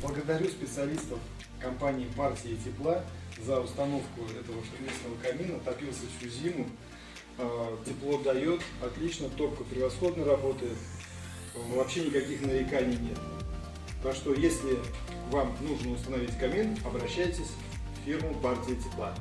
Благодарю специалистов компании «Партия тепла» за установку этого местного камина. Топился всю зиму, тепло дает, отлично, топка превосходно работает, вообще никаких нареканий нет. Так что, если вам нужно установить камин, обращайтесь в фирму «Партия тепла».